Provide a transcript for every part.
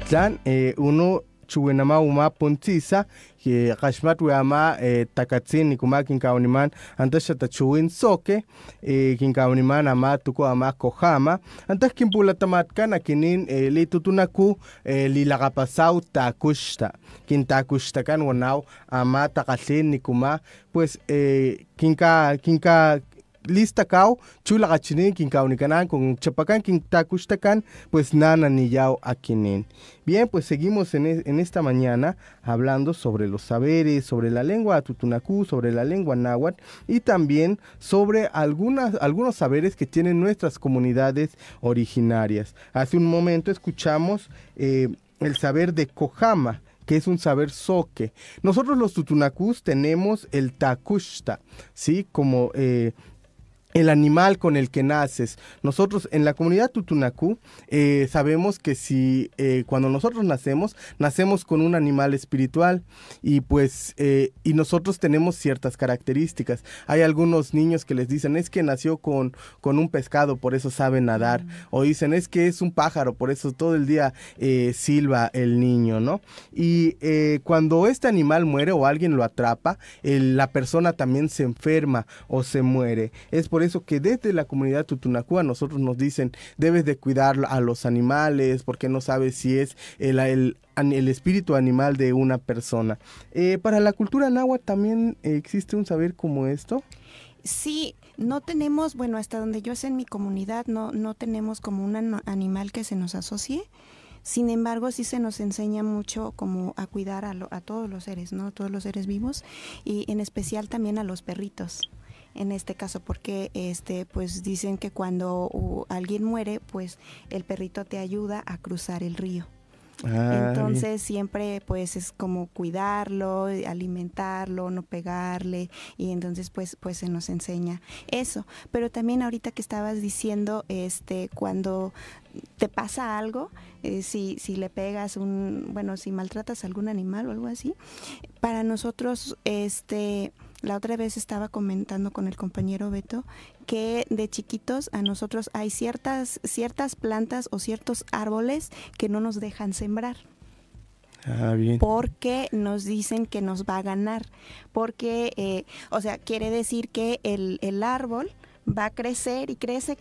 tlan uno chuwenama uma puntisa que kashmat weama takatsin nikuma kinkauniman antas tachuwin soke kinkauniman ama tuko ama kohama antas kimpulatamatkan akinin litutunaku lilakapasau takushta kintakushtakan wanau ama takatlin nikuma pues kinka lista kao chula kachinin kinkaunikanan con chapacan kintakushtakan pues nana ni yao akinin. Bien, pues seguimos en esta mañana hablando sobre los saberes, sobre la lengua tutunacú, sobre la lengua náhuatl y también sobre algunos saberes que tienen nuestras comunidades originarias. Hace un momento escuchamos el saber de Cojama, que es un saber soque. Nosotros los tutunacús tenemos el takushta, ¿sí? Como el animal con el que naces. Nosotros en la comunidad tutunacú sabemos que si cuando nosotros nacemos con un animal espiritual y pues y nosotros tenemos ciertas características. Hay algunos niños que les dicen es que nació con un pescado, por eso sabe nadar, o dicen es que es un pájaro, por eso todo el día silba el niño, ¿no? Y cuando este animal muere o alguien lo atrapa, la persona también se enferma o se muere. Es por eso que desde la comunidad tutunacú a nosotros nos dicen debes de cuidar a los animales porque no sabes si es el espíritu animal de una persona. Para la cultura náhuatl también existe un saber como esto. Sí, no tenemos, bueno, hasta donde yo sé en mi comunidad no tenemos como un animal que se nos asocie. Sin embargo, sí se nos enseña mucho como a cuidar a todos los seres, ¿no? Todos los seres vivos y en especial también a los perritos. En este caso, porque pues dicen que cuando alguien muere, pues el perrito te ayuda a cruzar el río. Entonces siempre pues es como cuidarlo, alimentarlo, no pegarle y entonces pues se nos enseña eso. Pero también ahorita que estabas diciendo cuando te pasa algo, si le pegas si maltratas a algún animal o algo así, para nosotros la otra vez estaba comentando con el compañero Beto que de chiquitos a nosotros hay ciertas plantas o ciertos árboles que no nos dejan sembrar. Bien. Porque nos dicen que nos va a ganar. Porque, quiere decir que el árbol va a crecer y crece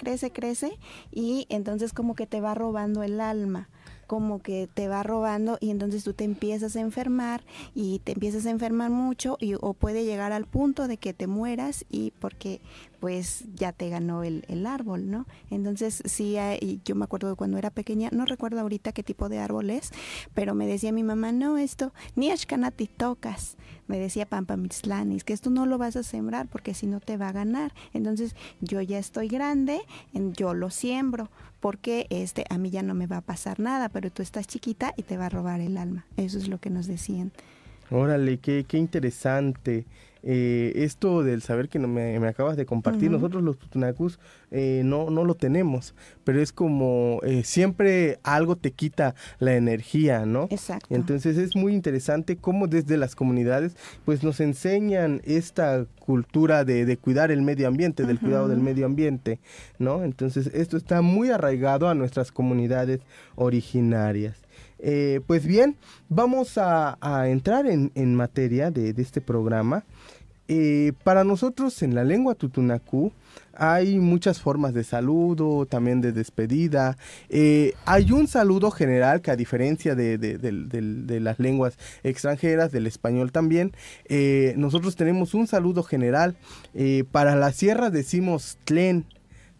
y entonces como que te va robando el alma. Como que te va robando y entonces tú te empiezas a enfermar y te empiezas a enfermar mucho o puede llegar al punto de que te mueras y porque pues ya te ganó el árbol, ¿no? Entonces sí, yo me acuerdo de cuando era pequeña, no recuerdo ahorita qué tipo de árbol es, pero me decía mi mamá, no, esto, ni ashkanati tocas, me decía Pampa Mitzlanis, que esto no lo vas a sembrar porque si no te va a ganar. Entonces yo ya estoy grande, yo lo siembro porque a mí ya no me va a pasar nada, pero tú estás chiquita y te va a robar el alma. Eso es lo que nos decían. Órale, qué interesante. Esto del saber que me acabas de compartir, nosotros los tutunacús no lo tenemos, pero es como siempre algo te quita la energía, ¿no? Exacto. Entonces es muy interesante cómo desde las comunidades pues nos enseñan esta cultura de cuidar el medio ambiente, del cuidado del medio ambiente, ¿no? Entonces esto está muy arraigado a nuestras comunidades originarias. Pues bien, vamos a entrar en materia de este programa. Para nosotros en la lengua tutunacú hay muchas formas de saludo, también de despedida. Hay un saludo general que a diferencia de las lenguas extranjeras, del español también, nosotros tenemos un saludo general. Para la sierra decimos tlen.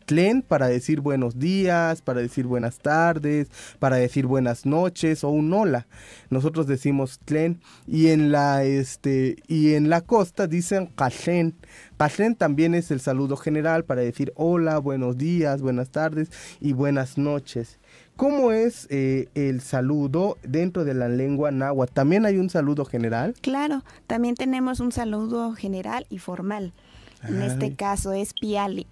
Tlen para decir buenos días, para decir buenas tardes, para decir buenas noches o un hola. Nosotros decimos tlen y en la costa dicen kashen. Kashen también es el saludo general para decir hola, buenos días, buenas tardes y buenas noches. ¿Cómo es el saludo dentro de la lengua náhuatl? ¿También hay un saludo general? Claro, también tenemos un saludo general y formal. En este caso es piali.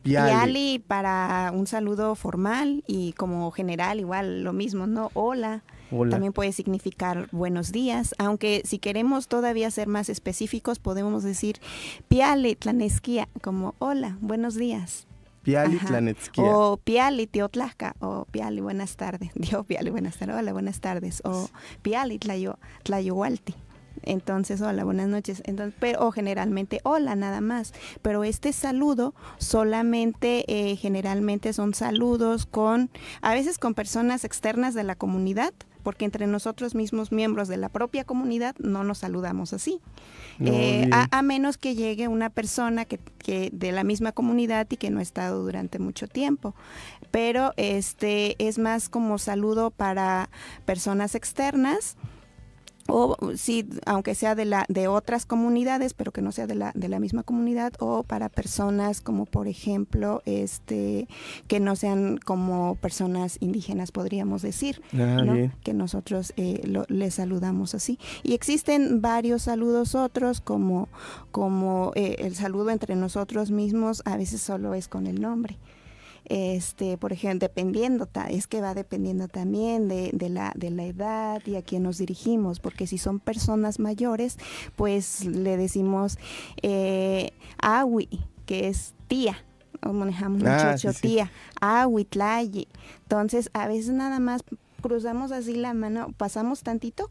Piali para un saludo formal y como general igual lo mismo, ¿no? Hola. También puede significar buenos días, aunque si queremos todavía ser más específicos podemos decir piali tlanesquia, como hola, buenos días. Piali Ajá. Tlanetzkia. O Piali Teotlaca, o Piali buenas tardes. Digo Piali buenas tardes, hola buenas tardes. O Piali Tlayualti. Entonces, hola, buenas noches. Entonces, o generalmente, hola, nada más. Pero este saludo solamente, generalmente son saludos a veces con personas externas de la comunidad, porque entre nosotros mismos, miembros de la propia comunidad, no nos saludamos así. No, A menos que llegue una persona que de la misma comunidad y que no ha estado durante mucho tiempo. Pero es más como saludo para personas externas, o sí, aunque sea de otras comunidades, pero que no sea de la misma comunidad, o para personas como por ejemplo que no sean como personas indígenas, podríamos decir, ¿no? Bien. Que nosotros les saludamos así. Y existen varios saludos otros, como el saludo entre nosotros mismos, a veces solo es con el nombre. Por ejemplo, es que va dependiendo también de la edad y a quién nos dirigimos, porque si son personas mayores, pues le decimos awi, que es tía, o manejamos mucho sí, tía, awi, tlayi. Entonces, a veces nada más cruzamos así la mano, pasamos tantito,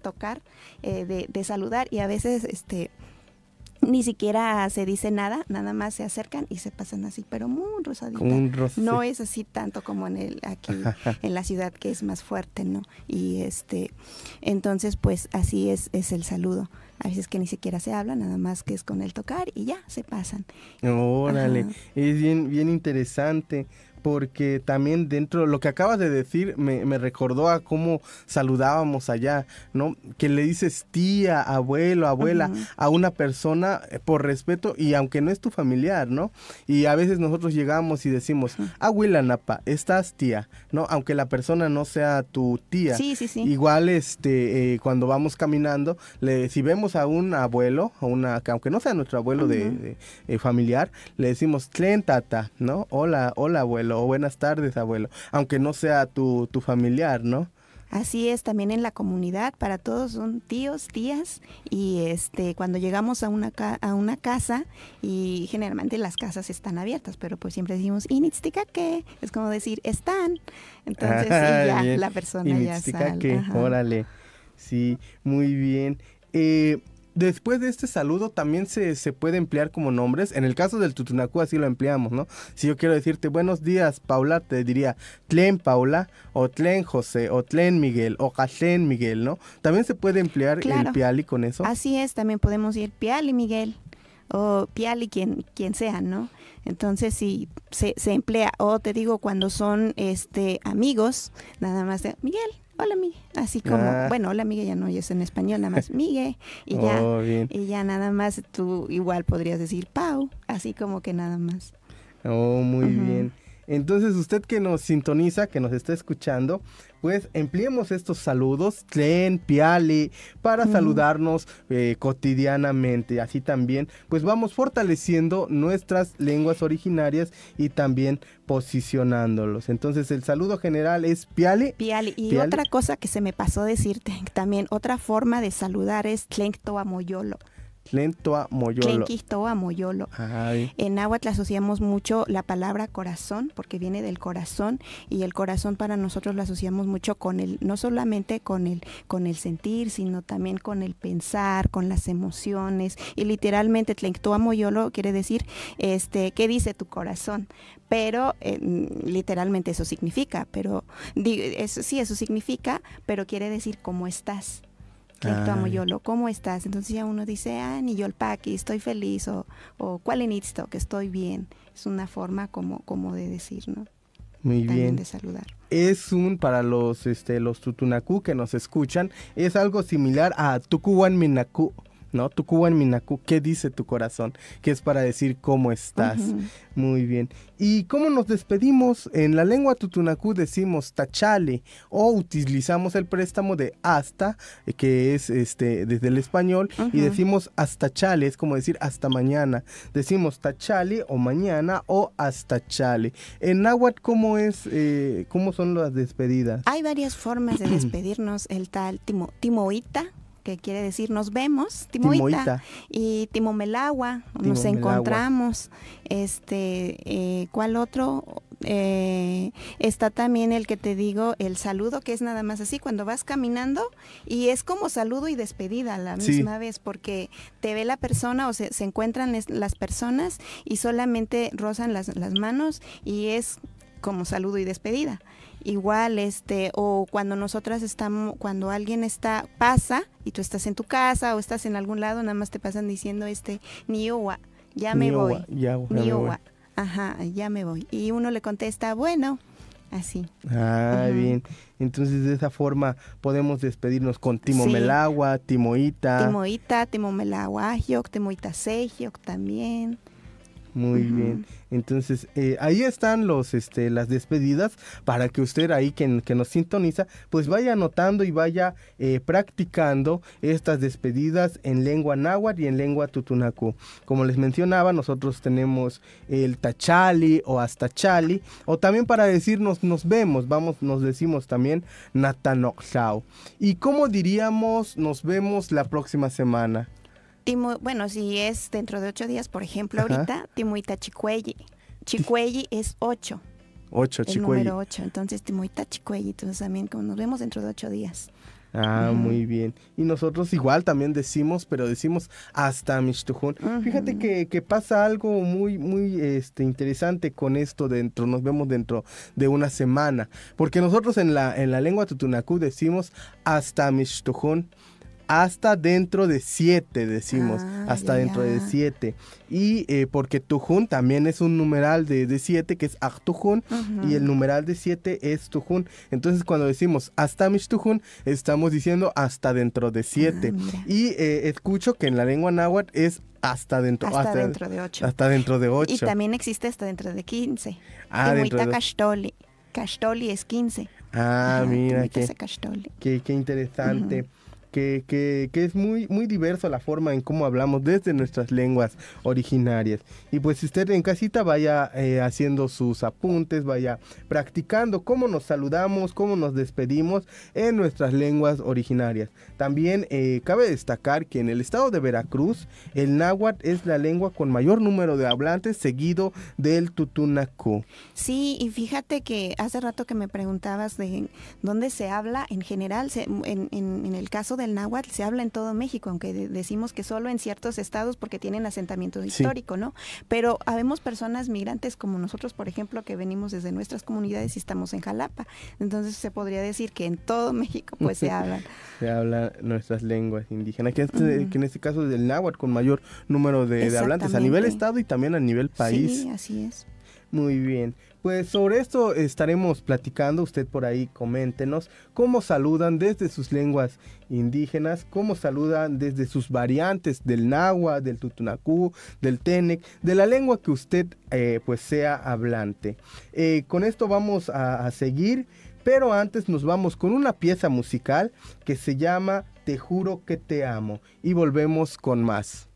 tocar, de saludar, y a veces ni siquiera se dice nada más se acercan y se pasan así, pero muy rosadita. No es así tanto como aquí en la ciudad, que es más fuerte, ¿no? Y entonces pues así es el saludo. A veces que ni siquiera se habla, nada más que es con el tocar y ya se pasan. Órale, Ajá. es bien interesante, porque también dentro, lo que acabas de decir me recordó a cómo saludábamos allá, ¿no? Que le dices tía, abuelo, abuela, a una persona por respeto, y aunque no es tu familiar, ¿no? Y a veces nosotros llegamos y decimos, abuela napa, estás tía, ¿no? Aunque la persona no sea tu tía. Sí. Igual cuando vamos caminando, si vemos a un abuelo, aunque no sea nuestro abuelo de familiar, le decimos tlen tata, ¿no? Hola abuelo, o buenas tardes abuelo, aunque no sea tu familiar, ¿no? Así es, también en la comunidad, para todos son tíos, tías, y cuando llegamos a una casa, y generalmente las casas están abiertas, pero pues siempre decimos initzticake, es como decir están, entonces y ya bien. la persona ya sale. Órale, sí, muy bien. Después de este saludo también se puede emplear como nombres. En el caso del Tutunacú así lo empleamos, ¿no? Si yo quiero decirte buenos días, Paula, te diría Tlen Paula, o Tlen José, o Tlen Miguel, o Tlen Miguel, ¿no? También se puede emplear el piali con eso. Así es, también podemos decir piali Miguel, o piali quien sea, ¿no? Entonces sí, se emplea. O te digo, cuando son amigos, nada más de Miguel. Hola, Miguel. Así como, bueno, hola, Miguel ya no es en español, nada más Miguel. Y ya nada más tú igual podrías decir Pau, así como que nada más. Muy bien. Entonces usted que nos sintoniza, que nos está escuchando, pues empleemos estos saludos, tlen, piali, para saludarnos cotidianamente. Así también, pues vamos fortaleciendo nuestras lenguas originarias y también posicionándolos. Entonces el saludo general es piali. Piali. Y otra cosa que se me pasó decirte, también otra forma de saludar es tlenctoa moyolo. Tlentoa moyolo. Tlenquihtoa moyolo. En náhuatl asociamos mucho la palabra corazón, porque viene del corazón, y el corazón para nosotros lo asociamos mucho no solamente con el sentir, sino también con el pensar, con las emociones, y literalmente tlenctoa moyolo quiere decir ¿qué dice tu corazón? Pero literalmente eso significa, pero eso significa, pero quiere decir cómo estás. ¿Cómo estás? Entonces ya uno dice, ni yo el paqui, estoy feliz, o cuál enitzto, que estoy bien. Es una forma como de decir, ¿no? Muy también bien. De saludar. Para los tutunacú que nos escuchan, es algo similar a tucuan minacu, ¿no? Tucuan minacu, ¿qué dice tu corazón? Que es para decir cómo estás. Muy bien. ¿Y cómo nos despedimos? En la lengua tutunacú decimos tachale, o utilizamos el préstamo de hasta, que es desde el español, y decimos hasta chale, es como decir hasta mañana. Decimos tachale o mañana o hasta chale. En náhuatl, ¿cómo son las despedidas? Hay varias formas de despedirnos. El tal timoita, que quiere decir nos vemos, Timoita, y Timomelagua, nos encontramos. ¿Cuál otro? Está también el que te digo, el saludo, que es nada más así, cuando vas caminando, y es como saludo y despedida a la misma vez, porque te ve la persona o se encuentran las personas y solamente rozan las manos y es como saludo y despedida. Igual, o cuando nosotras estamos, cuando alguien pasa y tú estás en tu casa o estás en algún lado, nada más te pasan diciendo Niowa, ya me voy. Niowa. Ajá, ya me voy. Y uno le contesta, bueno, así. Bien. Entonces, de esa forma podemos despedirnos con Timomelagua, Timoita. Timoita, Timomelagua, Timoita Sejiok también. Muy bien. Entonces, ahí están las despedidas para que usted ahí que nos sintoniza, pues vaya anotando y vaya practicando estas despedidas en lengua náhuatl y en lengua tutunacú. Como les mencionaba, nosotros tenemos el tachali o hasta chali, o también para decirnos nos vemos, nos decimos también natanoxao. ¿Y cómo diríamos nos vemos la próxima semana? Bueno, si es dentro de 8 días, por ejemplo, ahorita, Timoita Chicuelli. Chicuelli es 8. 8, el número 8. Entonces, Timoita Chicuelli. Entonces, también como nos vemos dentro de 8 días. Muy bien. Y nosotros igual también decimos, pero decimos hasta Mixtujún. Fíjate que pasa algo muy, muy interesante con esto nos vemos dentro de una semana. Porque nosotros en la lengua tutunacú decimos hasta Mixtujún. Hasta dentro de 7 decimos, dentro de 7. Y porque Tujún también es un numeral de 7, que es Achtujún, y el numeral de 7 es Tujún. Entonces, cuando decimos hasta Mixtujún, estamos diciendo hasta dentro de 7. Y escucho que en la lengua náhuatl es hasta dentro de 8. Hasta dentro de 8. Y también existe hasta dentro de 15. Timoita Cachtoli. Cachtoli es 15. Mira, qué interesante. Que es muy, muy diverso la forma en cómo hablamos desde nuestras lenguas originarias. Y pues si usted en casita vaya haciendo sus apuntes, vaya practicando cómo nos saludamos, cómo nos despedimos en nuestras lenguas originarias. También cabe destacar que en el estado de Veracruz, el náhuatl es la lengua con mayor número de hablantes, seguido del tutunacú. Sí, y fíjate que hace rato que me preguntabas de dónde se habla en general, en el caso del náhuatl se habla en todo México, aunque decimos que solo en ciertos estados porque tienen asentamiento histórico, ¿no? Pero habemos personas migrantes como nosotros, por ejemplo, que venimos desde nuestras comunidades y estamos en Jalapa. Entonces se podría decir que en todo México pues se hablan. Se hablan nuestras lenguas indígenas, que en este caso es el náhuatl con mayor número de hablantes a nivel estado y también a nivel país. Sí, así es. Muy bien, pues sobre esto estaremos platicando. Usted por ahí coméntenos cómo saludan desde sus lenguas indígenas, cómo saludan desde sus variantes del náhuatl, del tutunacú, del tenec, de la lengua que usted pues sea hablante. Con esto vamos a seguir, pero antes nos vamos con una pieza musical que se llama Te juro que te amo y volvemos con más.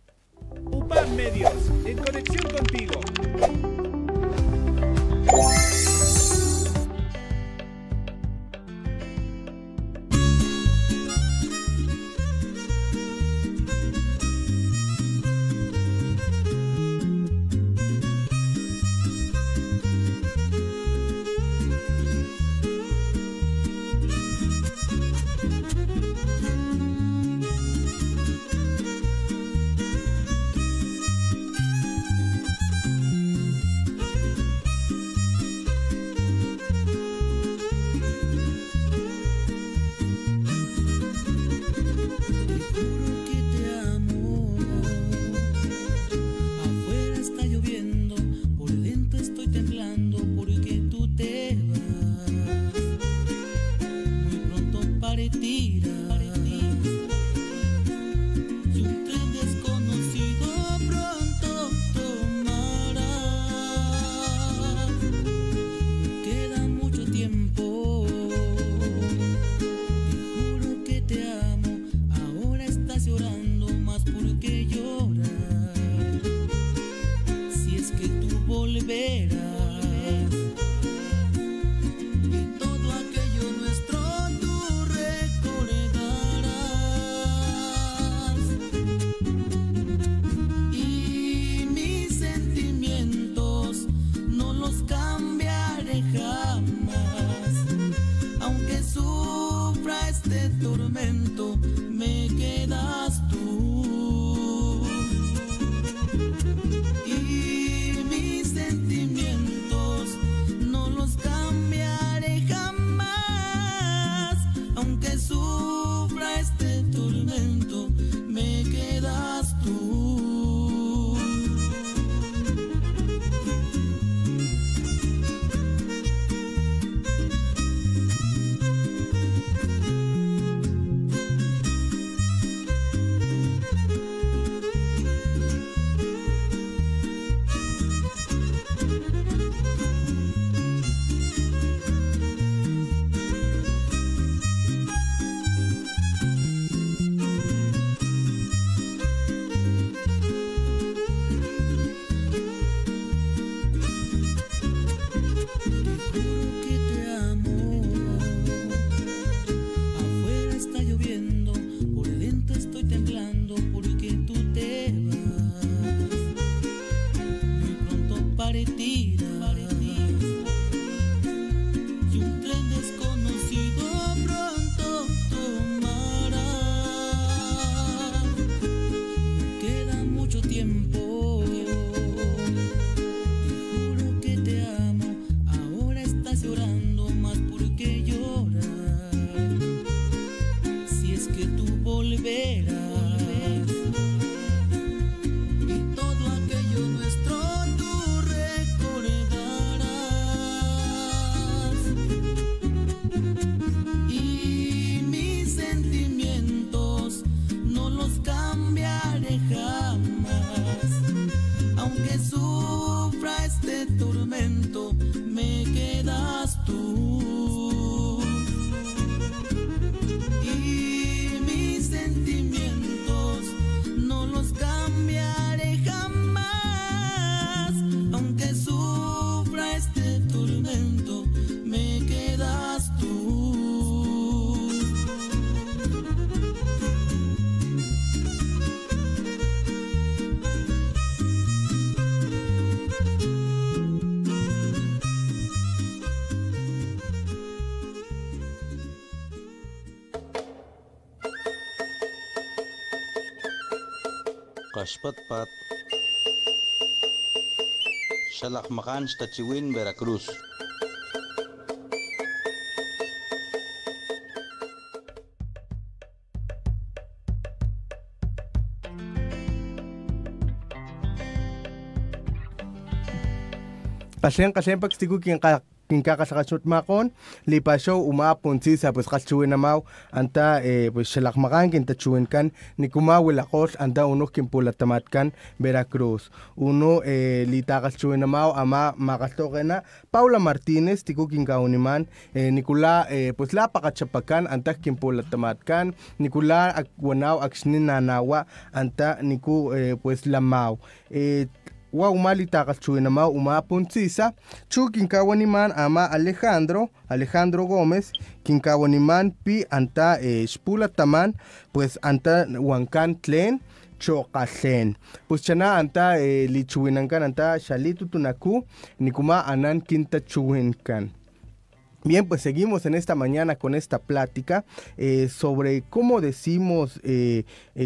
UPAM Medios, en conexión contigo. los cambiaré jamás. Aunque sufra este tormento, me quedas tú. Y mis sentimientos no los cambiaré jamás. Aunque sufra este tormento, me quedas tú. Qaxpatpat, Xalaqmaqan Xtachiwin, Veracruz. Kashen pakstiku kinkakasakachut makon lipashow umapunsisa pues kachuinamaw anta pues xalakmakan kintachuinkan nikumawilakol anta uno kinpulatamatkan Veracruz uno litakachuinamaw ama makastokena Paula Martínez tiku kinkauniman nikula pues lapakachapakan anta kinpulatamatkan nikula akwanaw aksninanawa anta niku pues lamaw wa umali takachuinamaw umapunsisa chu kinkawaniman ama Alejandro Gómez kinkawaniman pi anta xpulataman pues anta wankan tlen chokalen pues chana anta lichuinankan anta xalitutunaku nikuma anan kintachuinkan. Bien, pues seguimos en esta mañana con esta plática sobre cómo decimos,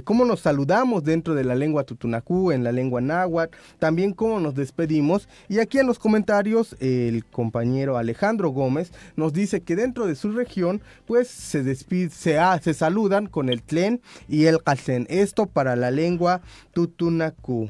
cómo nos saludamos dentro de la lengua tutunacú, en la lengua náhuatl, también cómo nos despedimos. Y aquí en los comentarios el compañero Alejandro Gómez nos dice que dentro de su región pues se saludan con el tlen y el calcén. Esto para la lengua tutunacú.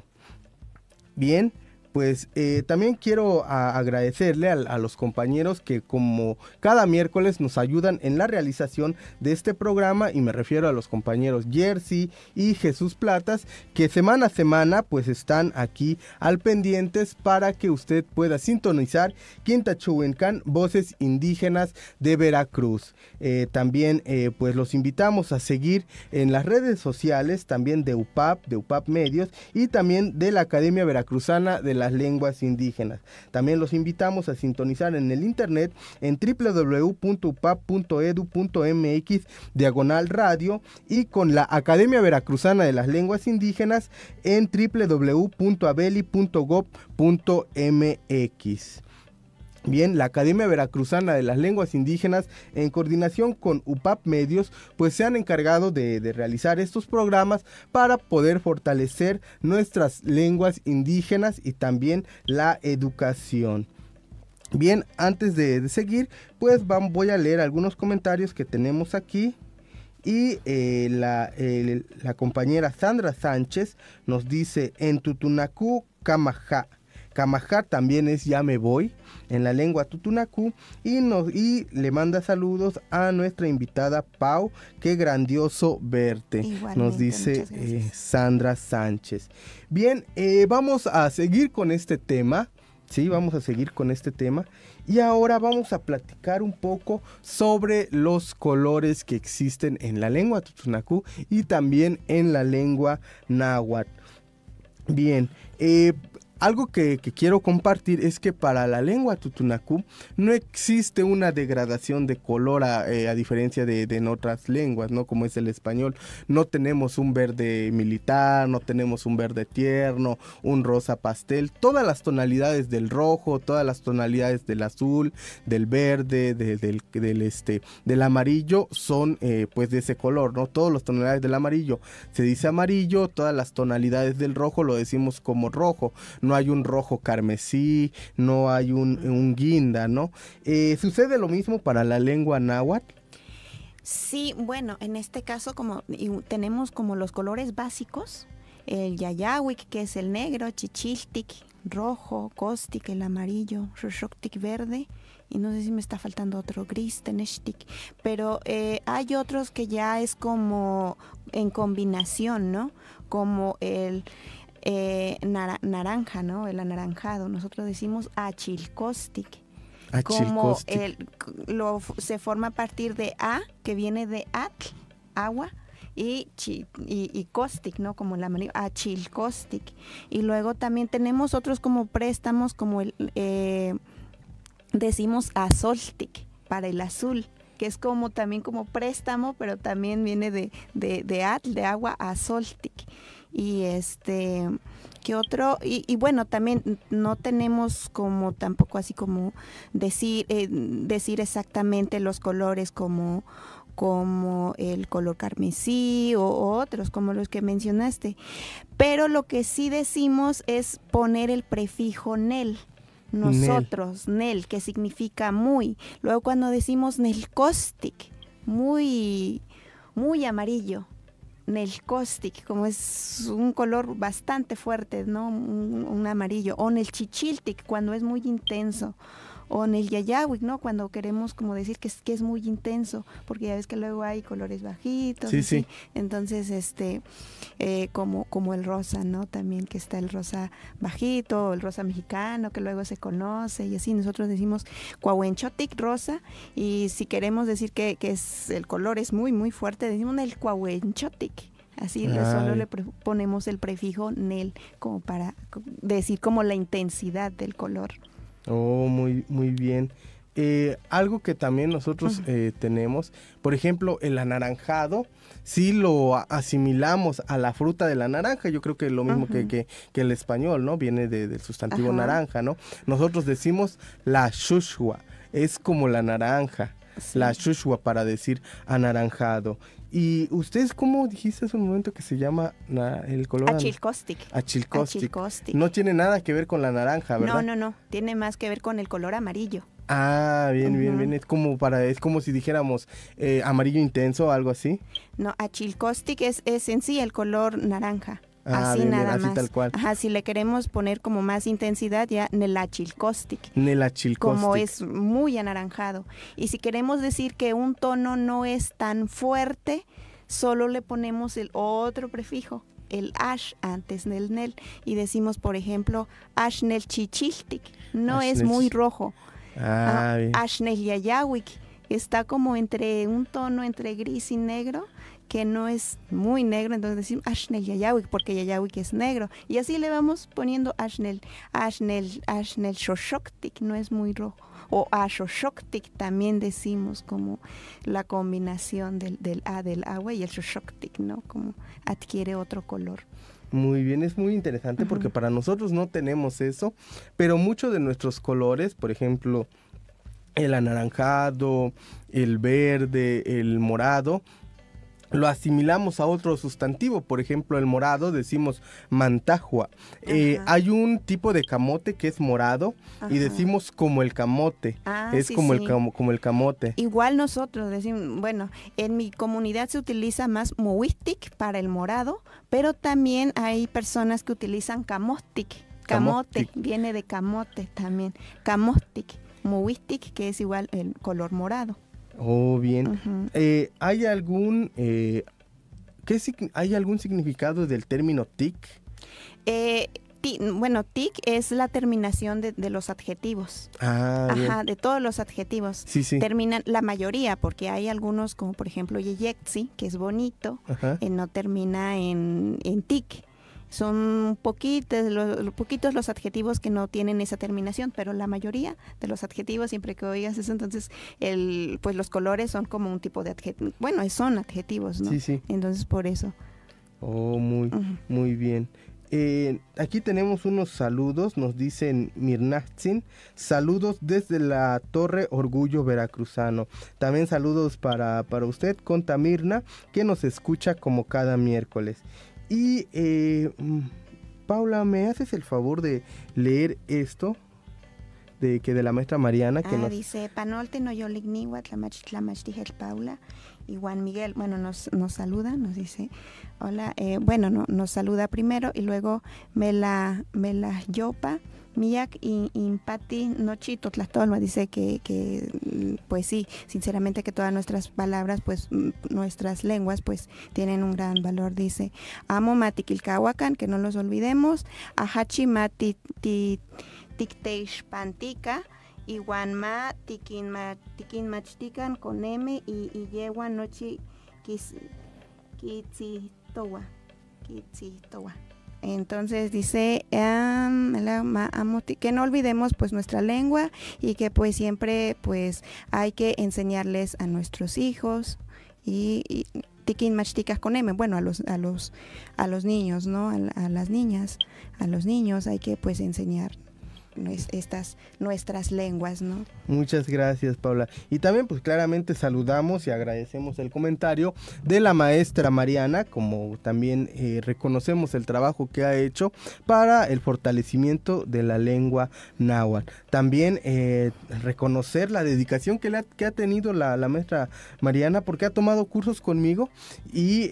Bien. Pues también quiero agradecerle a los compañeros que como cada miércoles nos ayudan en la realización de este programa, y me refiero a los compañeros Jersey y Jesús Platas, que semana a semana pues están aquí al pendientes para que usted pueda sintonizar Quintachuencan, Voces Indígenas de Veracruz. También pues los invitamos a seguir en las redes sociales también de UPAP Medios, y también de la Academia Veracruzana de las Lenguas Indígenas. También los invitamos a sintonizar en el internet en www.upap.edu.mx/radio, y con la Academia Veracruzana de las Lenguas Indígenas en www.abeli.gov.mx. Bien, la Academia Veracruzana de las Lenguas Indígenas, en coordinación con UPAP Medios, pues se han encargado de realizar estos programas para poder fortalecer nuestras lenguas indígenas y también la educación. Bien, antes de seguir, pues voy a leer algunos comentarios que tenemos aquí. Y la compañera Sandra Sánchez nos dice: en Tutunacú, Camajá. Camajá también es ya me voy en la lengua tutunacú, y le manda saludos a nuestra invitada Pau, qué grandioso verte. Igualmente, nos dice muchas gracias. Sandra Sánchez. Bien, vamos a seguir con este tema. Sí, vamos a seguir con este tema. Y ahora vamos a platicar un poco sobre los colores que existen en la lengua tutunacú y también en la lengua náhuatl. Bien, algo que quiero compartir es que para la lengua tutunacú no existe una degradación de color a diferencia de en otras lenguas, ¿no? Como es el español. No tenemos un verde militar, no tenemos un verde tierno, un rosa pastel. Todas las tonalidades del rojo, todas las tonalidades del azul, del verde, del amarillo son pues de ese color, ¿no? Todas las tonalidades del amarillo se dice amarillo, todas las tonalidades del rojo lo decimos como rojo. No hay un rojo carmesí, no hay un guinda, ¿no? ¿Sucede lo mismo para la lengua náhuatl? Sí, bueno, en este caso tenemos como los colores básicos, el yayahuic, que es el negro, chichiltic, rojo, costic, el amarillo, xoxoctic, verde, y no sé si me está faltando otro, gris, teneshtic, pero hay otros que ya es como en combinación, ¿no? Como el naranja, ¿no? El anaranjado. Nosotros decimos achilcostic. Como se forma a partir de A, que viene de atl, agua, y caustic, ¿no? Como el amarillo, achilcaustic. Y luego también tenemos otros como préstamos, como decimos azoltic, para el azul, que es como también como préstamo, pero también viene de atl, de agua, azoltic. Y ¿qué otro? Y bueno, también no tenemos como tampoco así como decir exactamente los colores como el color carmesí o otros como los que mencionaste. Pero lo que sí decimos es poner el prefijo nel. Nosotros, nel, que significa muy. Luego cuando decimos nelcostic, muy, muy amarillo. Nelcostic, como es un color bastante fuerte, ¿no? Un amarillo. O nelchichiltic, cuando es muy intenso. O nelyayahuic, ¿no? Cuando queremos como decir que es muy intenso, porque ya ves que luego hay colores bajitos. Sí, sí. Entonces, como el rosa, ¿no? También que está el rosa bajito, o el rosa mexicano, que luego se conoce, y así nosotros decimos cuahuenchotic, rosa, y si queremos decir que el color es muy, muy fuerte, decimos el cuahuenchotic. Así solo le ponemos el prefijo nel, como para decir como la intensidad del color. Oh, muy, muy bien. Algo que también nosotros tenemos, por ejemplo, el anaranjado, sí lo asimilamos a la fruta de la naranja. Yo creo que es lo mismo que el español, ¿no? Viene del sustantivo naranja, ¿no? Nosotros decimos la xuxua, es como la naranja, sí. La xuxua para decir anaranjado. ¿Y ustedes cómo dijiste hace un momento que se llama el color? Achilcaustic. Achilcaustic. No tiene nada que ver con la naranja, ¿verdad? No. Tiene más que ver con el color amarillo. Ah, bien. Es como si dijéramos amarillo intenso o algo así. No, achilcaustic es en sí el color naranja. Así bien, nada así más. Tal cual. Ajá, si le queremos poner como más intensidad, ya nelachilcaustic. Nelachilcaustic. Como es muy anaranjado. Y si queremos decir que un tono no es tan fuerte, solo le ponemos el otro prefijo, el ash antes del nel. Y decimos, por ejemplo, ash nel chichiltic. No es muy rojo. Bien. Ash nel yayahuic. Está como entre un tono entre gris y negro, que no es muy negro, entonces decimos ashnel yayahuic, porque yayahuic es negro, y así le vamos poniendo ashnel xoxoctic, no es muy rojo, o axoxoctic también decimos, como la combinación del agua y el xoxoctic, ¿no? Como adquiere otro color. Muy bien, es muy interesante porque para nosotros no tenemos eso, pero muchos de nuestros colores, por ejemplo, el anaranjado, el verde, el morado, lo asimilamos a otro sustantivo. Por ejemplo, el morado decimos mantajua. Hay un tipo de camote que es morado y decimos como el camote. Es sí, como, sí. como el camote. Igual nosotros decimos, bueno, en mi comunidad se utiliza más mowistic para el morado, pero también hay personas que utilizan camotic. Camote, viene de camote también. Camotic, mowistic, que es igual el color morado. Oh, bien. ¿Hay algún ¿hay algún significado del término tic? Bueno, tic es la terminación de los adjetivos. Bien. De todos los adjetivos. Sí. Terminan, la mayoría, porque hay algunos, como por ejemplo yeyectzi, que es bonito, no termina en tic. Son poquitos los adjetivos que no tienen esa terminación, pero la mayoría de los adjetivos, siempre que oigas eso, entonces pues los colores son como un tipo de adjetivo. Bueno, son adjetivos, ¿no? Sí. Entonces por eso. Oh, muy bien. Aquí tenemos unos saludos, nos dicen Mirnatzin, saludos desde la Torre Orgullo Veracruzano. También saludos para usted, Conta Mirna, que nos escucha como cada miércoles. Y Paula, ¿me haces el favor de leer esto de la maestra Mariana? Que dice, Panolte no yoligniwa tlamach dije Paula. Y Juan Miguel, bueno, nos saluda, nos dice, hola, nos saluda primero y luego me la yopa, miyak y impati nochito tlastolma, dice que pues sí, sinceramente que todas nuestras palabras, pues nuestras lenguas, pues tienen un gran valor, dice, amo matiquilcahuacan, que no los olvidemos, ahachi mati tikteish pantica, Iwan ma tikin machtikan con M y yewa nochi kitzitowa. Entonces dice que no olvidemos pues nuestra lengua y que pues siempre pues hay que enseñarles a nuestros hijos y tikin machticas con M, bueno, a los niños, ¿no? A las niñas, a los niños hay que pues enseñar nuestras lenguas, ¿no? Muchas gracias, Paula. Y también pues claramente saludamos y agradecemos el comentario de la maestra Mariana, como también reconocemos el trabajo que ha hecho para el fortalecimiento de la lengua náhuatl. También reconocer la dedicación que ha tenido la maestra Mariana, porque ha tomado cursos conmigo y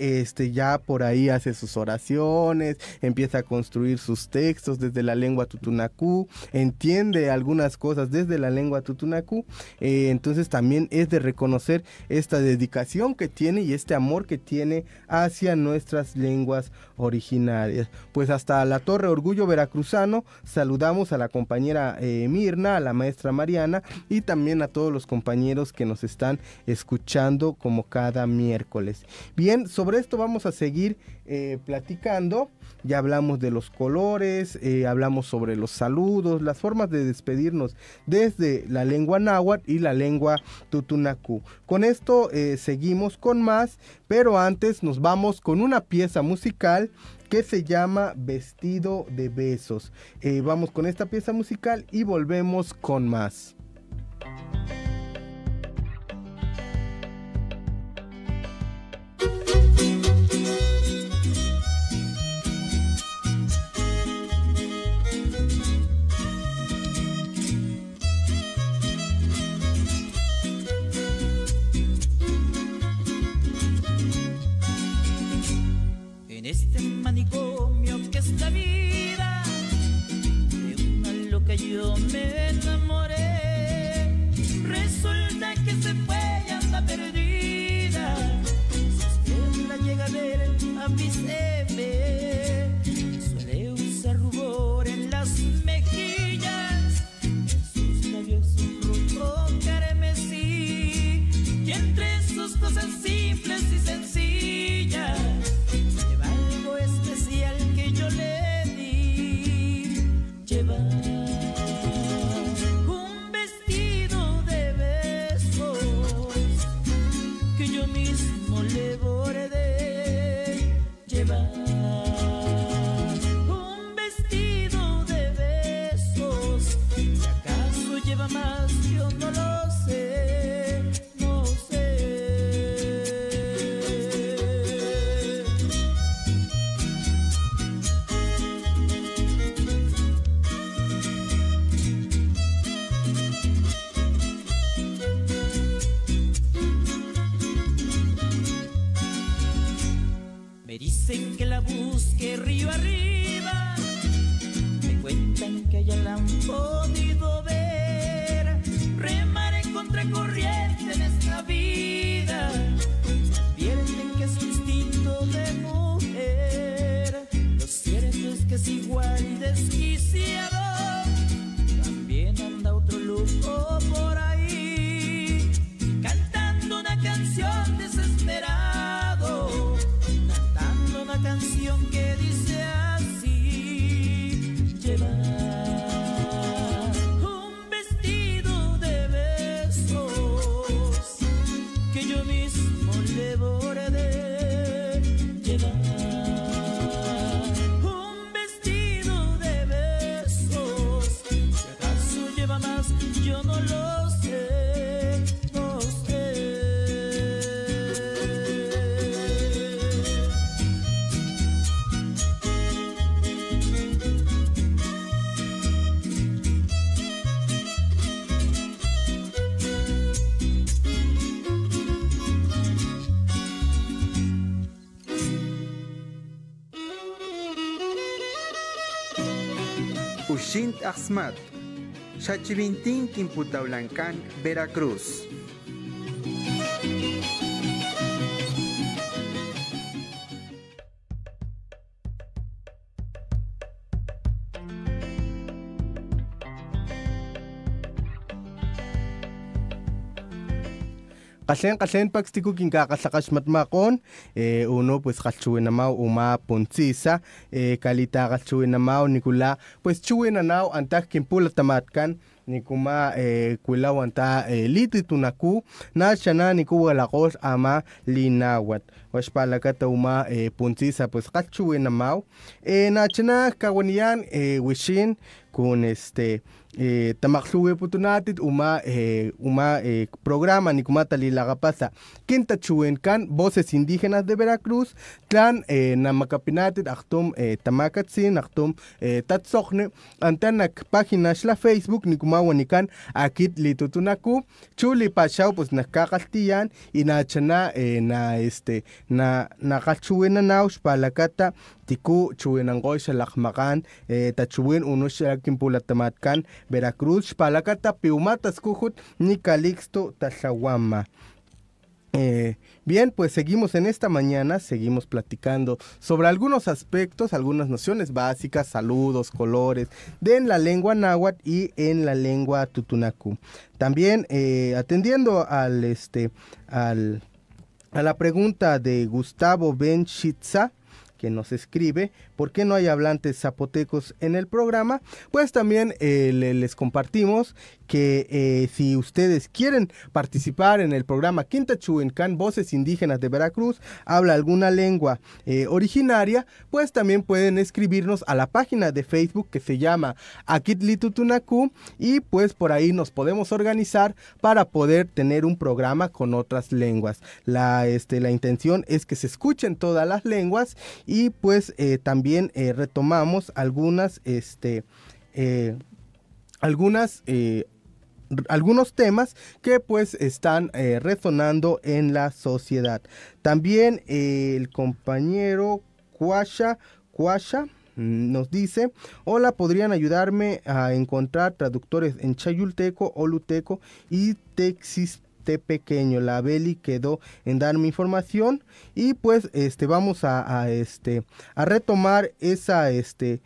ya por ahí hace sus oraciones, empieza a construir sus textos desde la lengua tutunacú, entiende algunas cosas desde la lengua tutunacú, entonces también es de reconocer esta dedicación que tiene y este amor que tiene hacia nuestras lenguas originarias. Pues hasta la Torre Orgullo Veracruzano saludamos a la compañera Mirna, a la maestra Mariana y también a todos los compañeros que nos están escuchando como cada miércoles. Bien, sobre esto vamos a seguir platicando. Ya hablamos de los colores, hablamos sobre los saludos, las formas de despedirnos desde la lengua náhuatl y la lengua tutunacú. Con esto seguimos con más, pero antes nos vamos con una pieza musical que se llama Vestido de Besos. Vamos con esta pieza musical y volvemos con más. En este manicomio que es la vida, de una loca yo me enamoré. Resulta que se fue y anda perdida. Si usted la llega a ver, avíseme. Suele usar rubor en las mejillas, en sus labios un rojo carmesí, y entre sus cosas simples y sencillas lleva algo especial que yo le di. Lleva un vestido de besos que yo mismo le bordé. Lleva lleva más, yo no lo sé, no sé. Me dicen que la busque río arriba, me cuentan que allá la han podido ver, remar en contracorriente en esta vida, advierten que es instinto de mujer, lo cierto es que es igual y desquiciado, también anda otro loco por ahí, cantando una canción desesperado, cantando una canción que dice así: lleva un vestido de besos que yo mismo le bordé, lleva un vestido de besos, si acaso lleva más, yo no lo sé, no sé. Ushint Ahmad, Xachivintín Quimputaulancan, Veracruz. Qashen pakstiku kinkaqatlaqaxmatmaqon uno pues qalchuenamau uma poncisa kalita qalchuenamau nikula pues chuenanau antaj kinpulatamatkan nikuma kuilaw anta lititunaku nachana nikuwalaqol ama linawat waxpalakata uma poncisa pues qalchuenamau nachana kawanian wishin con tamakluwe putunatit uma programa ni kuma talilakapasa quinta chuencan voces indígenas de Veracruz tlan namakapinatit aktum tamakatsin aktum tatsokhne antanak páginas la Facebook ni kuma wanikan akit litutunaku chuli pachau pues nakaqaltiyan y nachana na qalchuena naush palakata tiku chuenangoy shalakmakan tachuin uno shalakimpulatamatkan Veracruz palakata piumatas kujut ni calixto tashawama. Bien, pues seguimos en esta mañana, seguimos platicando sobre algunos aspectos, algunas nociones básicas, saludos, colores, de en la lengua náhuatl y en la lengua tutunacu. También atendiendo a la pregunta de Gustavo Benchitza, que nos escribe, ¿por qué no hay hablantes zapotecos en el programa? Pues también les compartimos que si ustedes quieren participar en el programa Quinta Chuencan, Voces Indígenas de Veracruz, habla alguna lengua originaria, pues también pueden escribirnos a la página de Facebook que se llama Akitlitutunacu y pues por ahí nos podemos organizar para poder tener un programa con otras lenguas. La intención es que se escuchen todas las lenguas y pues también retomamos algunos temas que pues están resonando en la sociedad. También el compañero Cuasha nos dice: hola, ¿podrían ayudarme a encontrar traductores en chayulteco, oluteco y texiste-pequeño? La Beli quedó en darme información y pues vamos a retomar ese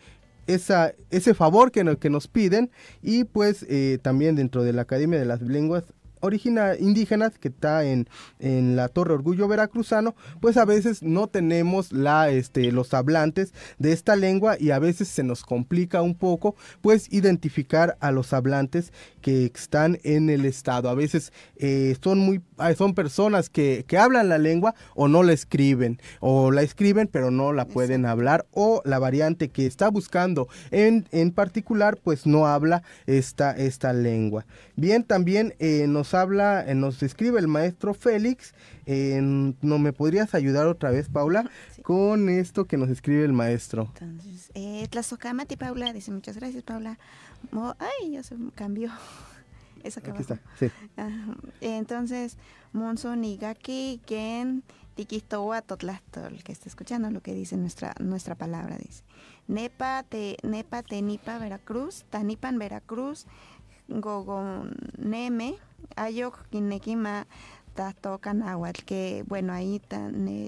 favor que nos piden y pues también dentro de la Academia de las Lenguas indígenas que está en la Torre Orgullo Veracruzano, pues a veces no tenemos los hablantes de esta lengua y a veces se nos complica un poco pues identificar a los hablantes que están en el estado. A veces son personas que hablan la lengua o no la escriben, o la escriben pero no la pueden hablar, o la variante que está buscando en particular pues no habla esta lengua. Bien, también nos escribe el maestro Félix. ¿No me podrías ayudar otra vez, Paula, sí, con esto que nos escribe el maestro? Entonces, Tlazocamati, Paula, dice, muchas gracias, Paula. Ay, ya se cambió. Eso que Aquí abajo. está, sí. Entonces, Monzo Nigaki, Gen, Tiquistoa, Totlastol, que está escuchando lo que dice nuestra palabra, dice. Nepa, Tenipa, Veracruz, Tanipan, Veracruz, Gogoneme, Ayok, Quinequima, Tastocan Nahuatl, que bueno, ahí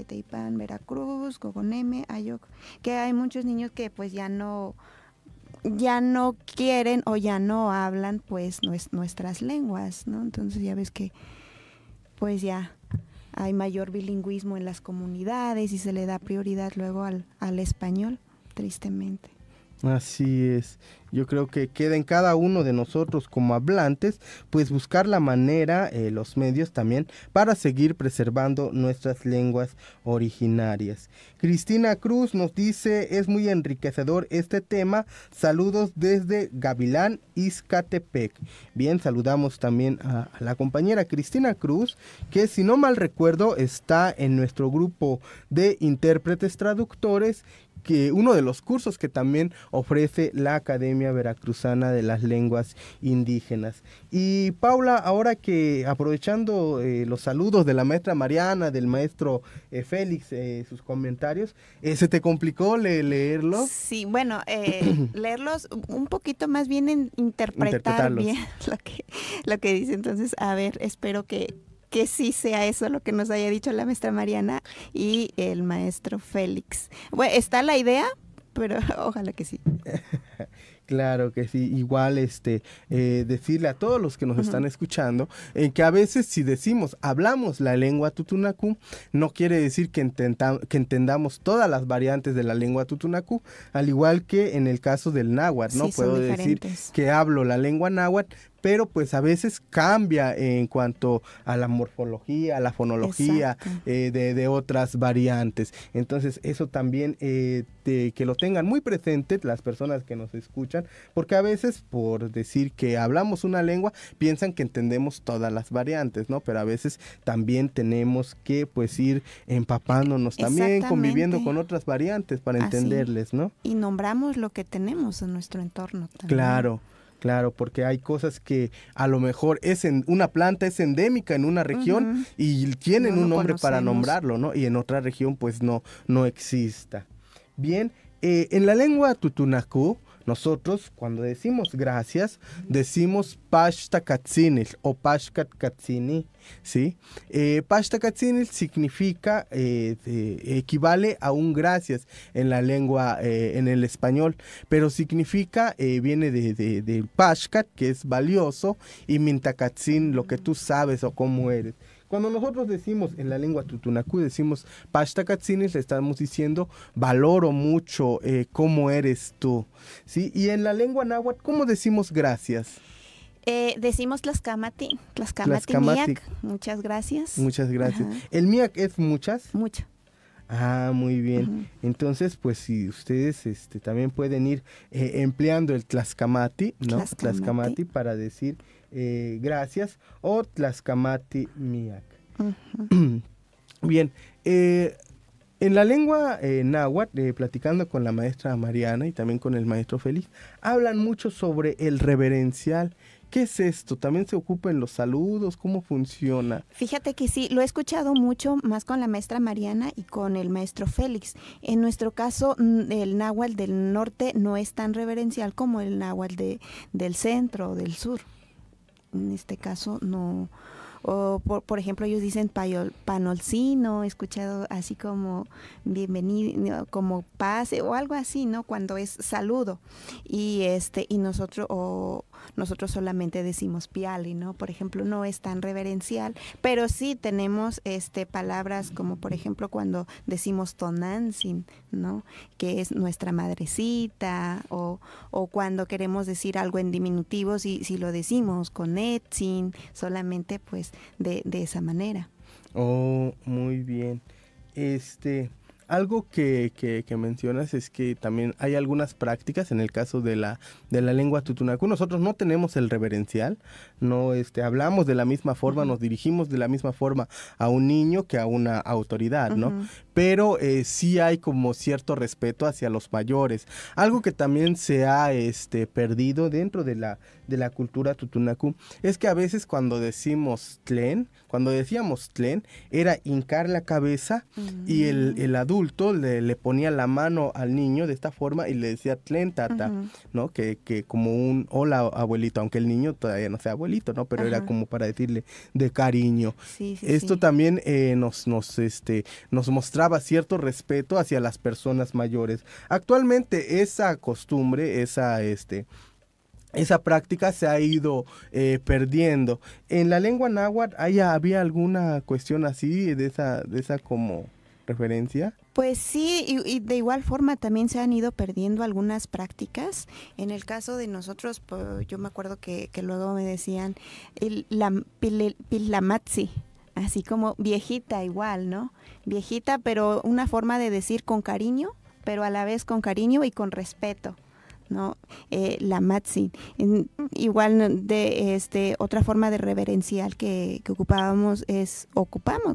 Teipan, Veracruz, Gogoneme, Ayok, que hay muchos niños que pues ya no quieren o ya no hablan pues nuestras lenguas, ¿no? Entonces ya ves que pues ya hay mayor bilingüismo en las comunidades y se le da prioridad luego al español, tristemente. Así es. Yo creo que queda en cada uno de nosotros como hablantes, pues buscar la manera, los medios también, para seguir preservando nuestras lenguas originarias. Cristina Cruz nos dice, es muy enriquecedor este tema. Saludos desde Gavilán, Izcatepec. Bien, saludamos también a la compañera Cristina Cruz, que si no mal recuerdo está en nuestro grupo de intérpretes traductores, que uno de los cursos que también ofrece la Academia Veracruzana de las Lenguas Indígenas. Y Paula, ahora que aprovechando los saludos de la maestra Mariana, del maestro Félix, sus comentarios, ¿se te complicó leerlos? Sí, bueno, leerlos un poquito más bien interpretar bien lo que dice. Entonces, a ver, espero que sí sea eso lo que nos haya dicho la maestra Mariana y el maestro Félix. Bueno, está la idea, pero ojalá que sí. Claro que sí, igual decirle a todos los que nos están escuchando que a veces si decimos, hablamos la lengua tutunacú, no quiere decir que entendamos todas las variantes de la lengua tutunacú, al igual que en el caso del náhuatl, ¿no? Sí, puedo decir que hablo la lengua náhuatl, pero pues a veces cambia en cuanto a la morfología, a la fonología de otras variantes. Entonces eso también que lo tengan muy presente las personas que nos escuchan, porque a veces por decir que hablamos una lengua piensan que entendemos todas las variantes, ¿no? Pero a veces también tenemos que pues ir empapándonos también, conviviendo con otras variantes para entenderles, ¿no? Y nombramos lo que tenemos en nuestro entorno también. Claro, porque hay cosas que a lo mejor una planta es endémica en una región y tienen un nombre para nombrarlo, ¿no? Y en otra región pues no exista. Bien, en la lengua tutunacú, nosotros cuando decimos gracias, decimos Pashtakatzinil o Pashkatkatzini, ¿sí? Pashtakatzinil significa, equivale a un gracias en la lengua, en el español, pero significa, viene de Pashkat, que es valioso, y Mintakatzin, lo que tú sabes o cómo eres. Cuando nosotros decimos en la lengua tutunacú, decimos Pashtakatzinis, le estamos diciendo valoro mucho cómo eres tú, ¿sí? Y en la lengua náhuatl, ¿cómo decimos gracias? Decimos Tlaxcamati miak, muchas gracias. Muchas gracias. Ajá. ¿El miak es muchas? Mucho. Ah, muy bien. Entonces, pues si ustedes también pueden ir empleando el Tlaxcamati, ¿no? Tlaxcamati para decir gracias, o Tlaxcamati miak. Bien, en la lengua náhuatl, platicando con la maestra Mariana y también con el maestro Félix, hablan mucho sobre el reverencial. ¿Qué es esto? ¿También se ocupa en los saludos? ¿Cómo funciona? Fíjate que sí, lo he escuchado mucho más con la maestra Mariana y con el maestro Félix. En nuestro caso, el náhuatl del norte no es tan reverencial como el náhuatl del centro o del sur. En este caso no. O por ejemplo ellos dicen panolcino, he escuchado así como bienvenido, como pase o algo así, ¿no? Cuando es saludo. Y nosotros nosotros solamente decimos piali, ¿no? Por ejemplo, no es tan reverencial, pero sí tenemos palabras como, por ejemplo, cuando decimos tonantzin, ¿no? Que es nuestra madrecita, o cuando queremos decir algo en diminutivo, si lo decimos con etzin, solamente pues de esa manera. Oh, muy bien. Algo que mencionas es que también hay algunas prácticas en el caso de la lengua tutunacú. Nosotros no tenemos el reverencial, no hablamos de la misma forma, nos dirigimos de la misma forma a un niño que a una autoridad, ¿no? Pero sí hay como cierto respeto hacia los mayores. Algo que también se ha perdido dentro de la cultura tutunacú es que a veces cuando decíamos tlen, era hincar la cabeza y el adulto le ponía la mano al niño de esta forma y le decía tlen tata, ¿no? Que como un hola abuelito, aunque el niño todavía no sea abuelito, ¿no? Pero era como para decirle de cariño. Esto también nos mostraba cierto respeto hacia las personas mayores. Actualmente esa costumbre, esa práctica se ha ido perdiendo. En la lengua náhuatl había alguna cuestión así de esa como referencia. Pues sí, y de igual forma también se han ido perdiendo algunas prácticas. En el caso de nosotros, pues, yo me acuerdo que luego me decían pilamatzi, así como viejita igual, ¿no? Viejita, pero una forma de decir con cariño, pero a la vez con cariño y con respeto, ¿no? La matzi. Igual de otra forma de reverencial que ocupamos,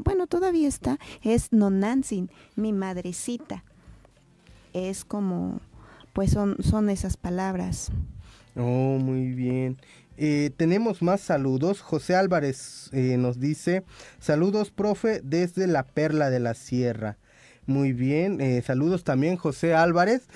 bueno, todavía está, es nonantzin, mi madrecita. Es como, pues son esas palabras. Oh, muy bien. Tenemos más saludos. José Álvarez nos dice, saludos, profe, desde la Perla de la Sierra. Muy bien, saludos también José Álvarez,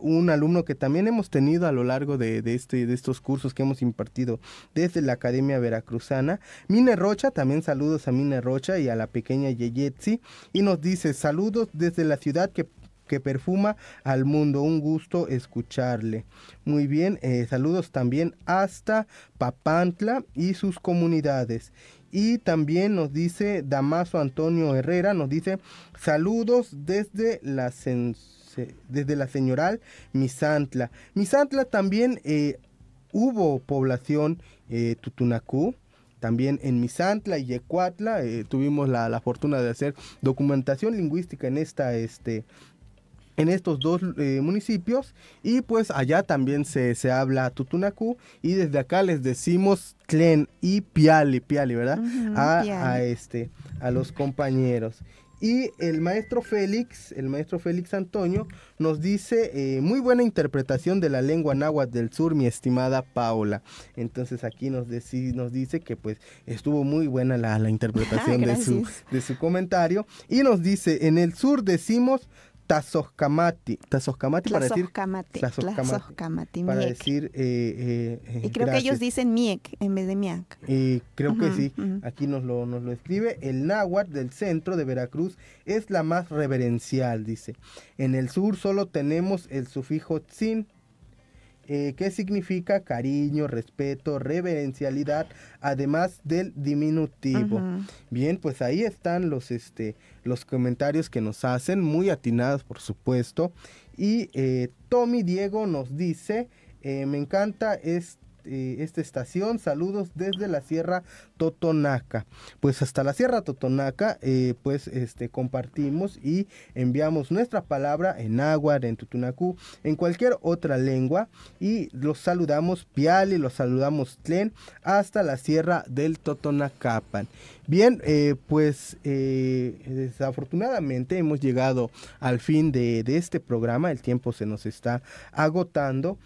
un alumno que también hemos tenido a lo largo de estos cursos que hemos impartido desde la Academia Veracruzana. Mine Rocha, también saludos a Mine Rocha y a la pequeña Yeyetsi, y nos dice saludos desde la ciudad que perfuma al mundo, un gusto escucharle. Muy bien, saludos también hasta Papantla y sus comunidades. Y también nos dice Damaso Antonio Herrera, nos dice saludos desde la señoral Misantla. Misantla también hubo población tutunacú. También en Misantla y Yecuatla tuvimos la fortuna de hacer documentación lingüística en en estos dos municipios, y pues allá también se habla tutunacú, y desde acá les decimos tlen y piali, ¿verdad? A los compañeros. Y el maestro Félix Antonio nos dice, muy buena interpretación de la lengua náhuatl del sur, mi estimada Paula. Entonces aquí nos dice que pues estuvo muy buena la interpretación de su comentario, y nos dice, en el sur decimos Tazoscamati para decir para decir y creo que ellos dicen miek en vez de miak. Creo que sí. Aquí nos lo escribe. El náhuatl del centro de Veracruz es la más reverencial, dice. En el sur solo tenemos el sufijo tzin, que significa cariño, respeto, reverencialidad, además del diminutivo. Bien, pues ahí están los comentarios que nos hacen, muy atinados por supuesto. Y Tommy Diego nos dice, me encanta esta estación, saludos desde la Sierra Totonaca. Pues hasta la Sierra Totonaca compartimos y enviamos nuestra palabra en náhuatl, en tutunacú, en cualquier otra lengua, y los saludamos piali, los saludamos tlen, hasta la Sierra del Totonacapan. Bien, desafortunadamente hemos llegado al fin de este programa, el tiempo se nos está agotando.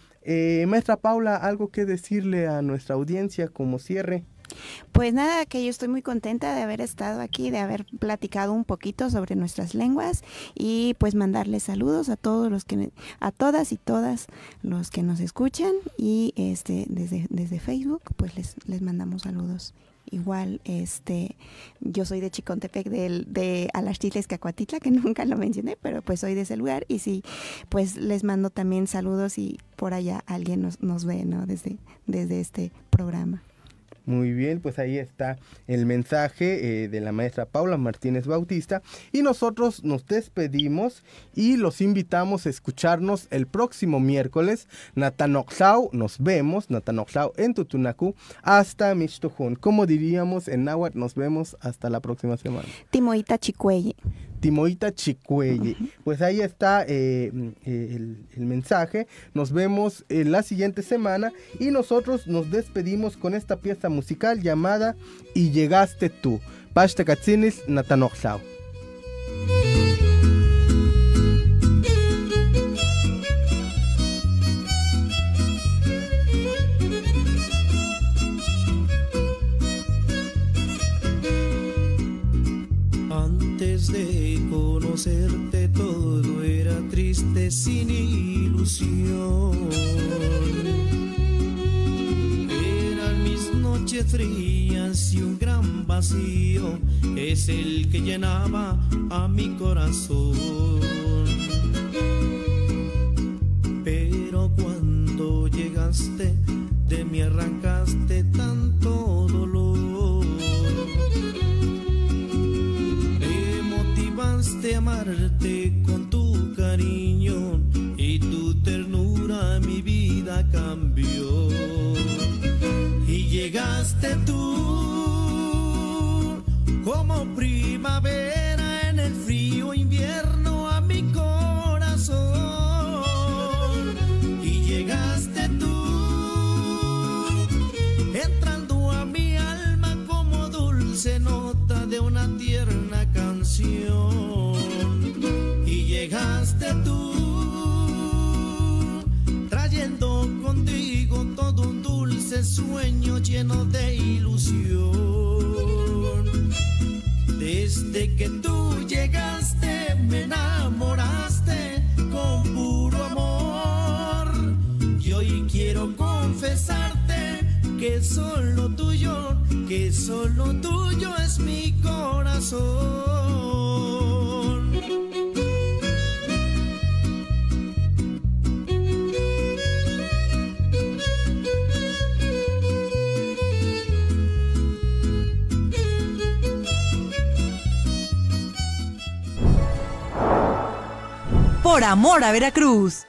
Maestra Paula, ¿algo que decirle a nuestra audiencia como cierre? Pues nada, que yo estoy muy contenta de haber estado aquí, de haber platicado un poquito sobre nuestras lenguas y pues mandarles saludos a todos los que, a todas y todas los que nos escuchan y desde Facebook pues les mandamos saludos. Igual, yo soy de Chicontepec, de Alaxtitla, Izcacuatitla, que nunca lo mencioné, pero pues soy de ese lugar y sí, pues les mando también saludos y por allá alguien nos ve, ¿no? Desde este programa. Muy bien, pues ahí está el mensaje de la maestra Paula Martínez Bautista y nosotros nos despedimos y los invitamos a escucharnos el próximo miércoles. Natanoxau, nos vemos, Natanoxau en Tutunacú hasta Mixtojón. Como diríamos en náhuatl, nos vemos hasta la próxima semana. Timoita Chicueye. Timoita Chicueye. Pues ahí está el mensaje. Nos vemos la siguiente semana y nosotros nos despedimos con esta pieza musical llamada Y llegaste tú. Pashtakatzinis Natanoxau. Antes de conocerte todo era triste sin ilusión. Eran mis noches frías y un gran vacío es el que llenaba a mi corazón. Pero cuando llegaste de mí arrancaste tanto dolor. De amarte con tu cariño y tu ternura mi vida cambió. Y llegaste tú como primavera en el frío invierno a mi corazón. Y llegaste tú entrando a mi alma como dulce nota de una tierna canción. Llegaste tú, trayendo contigo todo un dulce sueño lleno de ilusión. Desde que tú llegaste me enamoraste con puro amor. Y hoy quiero confesarte que solo tuyo es mi corazón. Por amor a Veracruz.